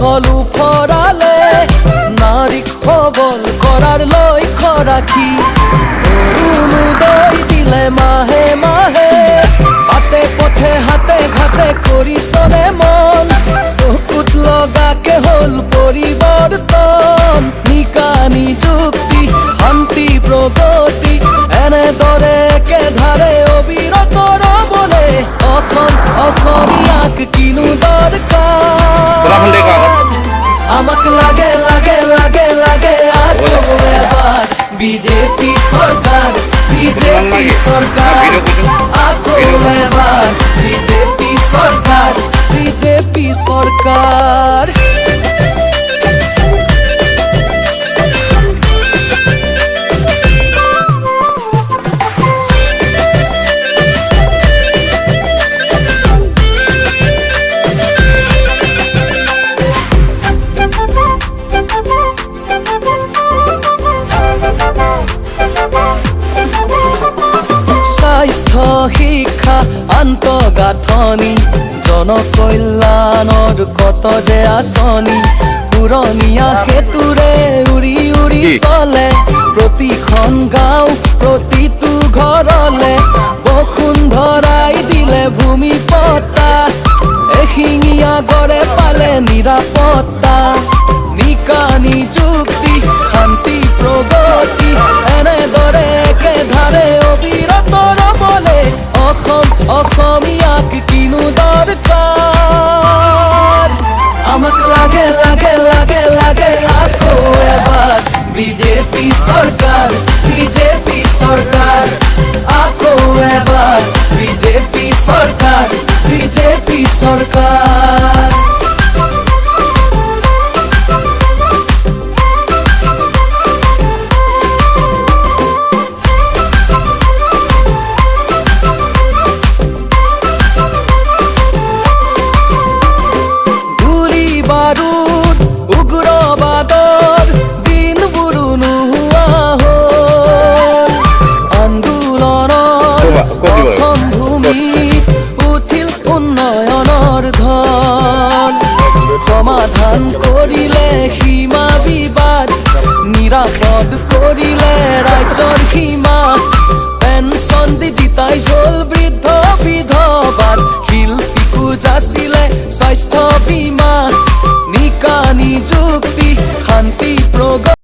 কৌশল ফৰালে নাৰীক সবল কৰাৰ লক্ষ্য ৰাখি অৰুণোদয় দিলে মাহে মাহে বাটে পথে হাতে ঘাটে কৰিছনে মন চকুত লগাকে হ'ল পৰিৱৰ্তন নিকা নিযুক্তি শান্তি প্ৰগতি এনেদৰে একেধাৰে অবিৰত ৰ'বলে অসমীয়াক কিনো দৰকাৰ আমাক লাগে লাগে লাগে লাগে আকৌ এবাৰ বিজেপি চৰকাৰ আকৌ এবাৰ বিজেপি চৰকাৰ স্বাস্থ্য শিক্ষা আন্তঃগাঁথনি জনকল্যাণৰ কত যে আঁচনি পুৰণীয়া সেতুৰে উৰি উৰি চলে প্ৰতিখন গাঁও প্ৰতিটো ঘৰলে বসুন্ধৰাই দিলে ভূমি পট্টা এশিঙীয়া গড়ে পালে নিৰাপত্তা নিকা নিযুক্তি শান্তি প্ৰগতি এনেদৰে একেধাৰে অবিৰত ৰ'বলে অসমীয়াক কিনো দৰকাৰ আমাক লাগে লাগে লাগে লাগে আকৌ এবাৰ বিজেপি চৰকাৰ আকৌ এবাৰ বিজেপি চৰকাৰ বাৰুদ উগ্ৰবাদৰ দিনবোৰো নোহোৱা হ'ল আন্দোলনৰ অসম ভূমিত উঠিল উন্নয়নৰ ঢল সমাধান কৰিলে সীমা বিবাদ নিৰাপদ কৰিলে ৰাজ্যৰ সীমা পেঞ্চন দি জিতাই হ'ল বৃদ্ধ বিধৱাৰ শিল্পীকো যাচিলে স্বাস্থ্য বীমা নিকা নিযুক্তি শান্তি প্ৰগতি